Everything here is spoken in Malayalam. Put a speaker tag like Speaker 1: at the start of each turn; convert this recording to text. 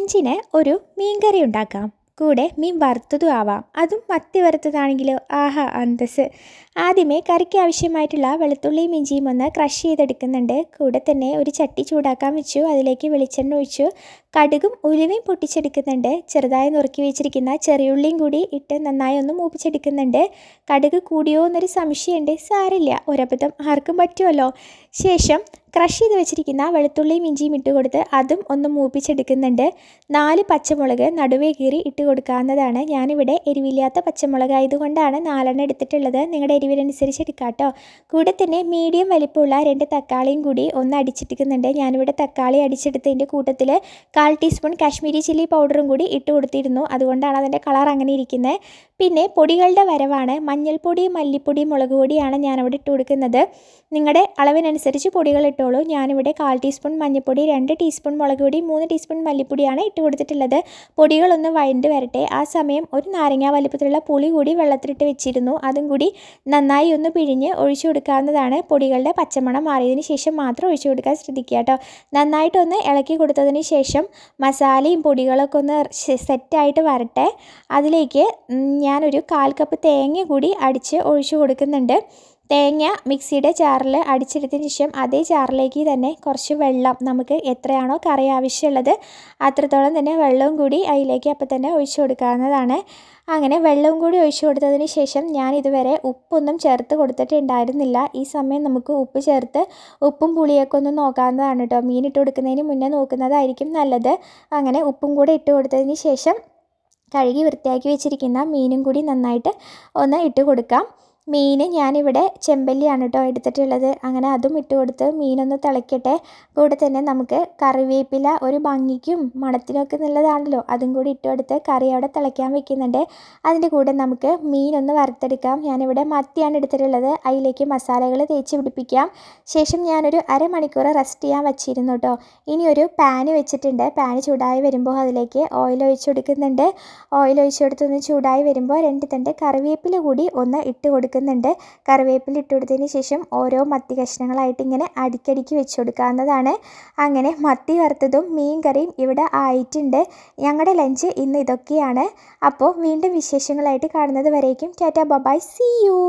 Speaker 1: ലഞ്ചിന് ഒരു മീൻ കറി ഉണ്ടാക്കാം. കൂടെ മീൻ വറുത്തതും ആവാം. അതും മത്തി വറുത്തതാണെങ്കിലോ ആഹാ അന്തസ്സ്. ആദ്യമേ കറിക്ക് ആവശ്യമായിട്ടുള്ള വെളുത്തുള്ളിയും ഇഞ്ചിയും ഒന്ന് ക്രഷ് ചെയ്തെടുക്കുന്നുണ്ട്. കൂടെ തന്നെ ഒരു ചട്ടി ചൂടാക്കാൻ വെച്ചു. അതിലേക്ക് വെളിച്ചെണ്ണ ഒഴിച്ചു. കടുകും ഉലുവയും പൊട്ടിച്ചെടുക്കുന്നുണ്ട്. ചെറുതായി നുറുക്കി വെച്ചിരിക്കുന്ന ചെറിയുള്ളിയും കൂടി ഇട്ട് നന്നായി ഒന്ന് മൂപ്പിച്ചെടുക്കുന്നുണ്ട്. കടുക് കൂടിയോ എന്നൊരു സംശയമുണ്ട്. സാരില്ല, ഒരബദ്ധം ആർക്കും പറ്റുമല്ലോ. ശേഷം ക്രഷ് ചെയ്ത് വെച്ചിരിക്കുന്ന വെളുത്തുള്ളിയും ഇഞ്ചിയും ഇട്ട് കൊടുത്ത് അതും ഒന്ന് മൂപ്പിച്ചെടുക്കുന്നുണ്ട്. 4 പച്ചമുളക് നടുവേ കീറി ഇട്ട് കൊടുക്കാവുന്നതാണ്. ഞാനിവിടെ എരിവില്ലാത്ത പച്ചമുളക് ആയതുകൊണ്ടാണ് 4 എടുത്തിട്ടുള്ളത്. നിങ്ങളുടെ എരിവിനനുസരിച്ച് എടുക്കാം കേട്ടോ. കൂടെ തന്നെ മീഡിയം വലിപ്പമുള്ള 2 തക്കാളിയും കൂടി ഒന്ന് അടിച്ചെടുക്കുന്നുണ്ട്. ഞാനിവിടെ തക്കാളി അടിച്ചെടുത്തതിൻ്റെ കൂട്ടത്തിൽ 1/4 ടീസ്പൂൺ കാശ്മീരി ചില്ലി പൗഡറും കൂടി ഇട്ട് കൊടുത്തിരുന്നു. അതുകൊണ്ടാണ് അതിൻ്റെ കളർ അങ്ങനെ ഇരിക്കുന്നത്. പിന്നെ പൊടികളുടെ വരവാണ്. മഞ്ഞൾപ്പൊടി, മല്ലിപ്പൊടി, മുളക് പൊടിയാണ് ഞാനിവിടെ ഇട്ട് കൊടുക്കുന്നത്. നിങ്ങളുടെ അളവിനനുസരിച്ച് പൊടികൾ ഇട്ടോളൂ. ഞാനിവിടെ 1/4 ടീസ്പൂൺ മഞ്ഞൾപ്പൊടി, 2 ടീസ്പൂൺ മുളക് പൊടി, 3 ടീസ്പൂൺ മല്ലിപ്പൊടിയാണ് ഇട്ട് കൊടുത്തിട്ടുള്ളത്. പൊടികളൊന്ന് വഴണ്ട് വരട്ടെ. ആ സമയം ഒരു നാരങ്ങ വലിപ്പത്തിലുള്ള പുളി കൂടി വെള്ളത്തിലിട്ട് വെച്ചിരുന്നു. അതും കൂടി നന്നായി ഒന്ന് പിഴിഞ്ഞ് ഒഴിച്ചു കൊടുക്കാവുന്നതാണ്. പൊടികളുടെ പച്ചമണം മാറിയതിന് ശേഷം മാത്രം ഒഴിച്ചു കൊടുക്കാൻ ശ്രദ്ധിക്കുക കേട്ടോ. നന്നായിട്ടൊന്ന് ഇളക്കി കൊടുത്തതിന് ശേഷം മസാലയും പൊടികളൊക്കെ ഒന്ന് സെറ്റായിട്ട് വരട്ടെ. അതിലേക്ക് ഞാനൊരു 1/4 കപ്പ് തേങ്ങ കൂടി അടിച്ച് ഒഴിച്ചു കൊടുക്കുന്നുണ്ട്. തേങ്ങ മിക്സിയുടെ ജാറിൽ അടിച്ചെടുത്തതിന് ശേഷം അതേ ജാറിലേക്ക് തന്നെ കുറച്ച് വെള്ളം, നമുക്ക് എത്രയാണോ കറി ആവശ്യമുള്ളത് അത്രത്തോളം തന്നെ വെള്ളവും കൂടി അതിലേക്ക് അപ്പം തന്നെ ഒഴിച്ചു കൊടുക്കാവുന്നതാണ്. അങ്ങനെ വെള്ളവും കൂടി ഒഴിച്ചു കൊടുത്തതിന് ശേഷം ഞാൻ ഇതുവരെ ഉപ്പൊന്നും ചേർത്ത് കൊടുത്തിട്ടുണ്ടായിരുന്നില്ല. ഈ സമയം നമുക്ക് ഉപ്പ് ചേർത്ത് ഉപ്പും പുളിയൊക്കെ ഒന്ന് നോക്കാവുന്നതാണ് കേട്ടോ. മീൻ ഇട്ട് കൊടുക്കുന്നതിന് മുന്നേ നോക്കുന്നതായിരിക്കും നല്ലത്. അങ്ങനെ ഉപ്പും കൂടെ ഇട്ട് കൊടുത്തതിന് ശേഷം കഴുകി വൃത്തിയാക്കി വെച്ചിരിക്കുന്ന മീനും കൂടി നന്നായിട്ട് ഒന്ന് ഇട്ട് കൊടുക്കാം. മീൻ ഞാനിവിടെ ചെമ്പല്ലിയാണ് കേട്ടോ എടുത്തിട്ടുള്ളത്. അങ്ങനെ അതും ഇട്ട് കൊടുത്ത് മീനൊന്ന് തിളയ്ക്കട്ടെ. കൂടെ തന്നെ നമുക്ക് കറിവേപ്പില ഒരു ഭംഗിക്കും മണത്തിനൊക്കെ നല്ലതാണല്ലോ, അതും കൂടി ഇട്ട് കൊടുത്ത് കറി അവിടെ തിളയ്ക്കാൻ വെക്കുന്നുണ്ട്. അതിൻ്റെ കൂടെ നമുക്ക് മീനൊന്ന് വറുത്തെടുക്കാം. ഞാനിവിടെ മത്തിയാണ് എടുത്തിട്ടുള്ളത്. അതിലേക്ക് മസാലകൾ തേച്ച് പിടിപ്പിക്കാം. ശേഷം ഞാനൊരു അരമണിക്കൂർ റെസ്റ്റ് ചെയ്യാൻ വെച്ചിരുന്നു കേട്ടോ. ഇനി ഒരു പാന് വെച്ചിട്ടുണ്ട്. പാന് ചൂടായി വരുമ്പോൾ അതിലേക്ക് ഓയിൽ ഒഴിച്ച് കൊടുക്കുന്നുണ്ട്. ഓയിൽ ഒഴിച്ച് കൊടുത്തൊന്ന് ചൂടായി വരുമ്പോൾ 2 തണ്ട് കറിവേപ്പില കൂടി ഒന്ന് ഇട്ട് കൊടുക്കുന്നുണ്ട്. കറിവേപ്പില ഇട്ട് കൊടുത്തതിന് ശേഷം ഓരോ മത്തി കഷ്ണങ്ങളായിട്ട് ഇങ്ങനെ അടുക്കടുക്കി വെച്ച് കൊടുക്കാവുന്നതാണ്. അങ്ങനെ മത്തി വറുത്തതും മീൻ കറിയും ഇവിടെ ആയിട്ടുണ്ട്. ഞങ്ങളുടെ ലഞ്ച് ഇന്ന് ഇതൊക്കെയാണ്. അപ്പോൾ വീണ്ടും വിശേഷങ്ങളായിട്ട് കാണുന്നത് വരേക്കും ടാറ്റാ ബൈ, സീ യു.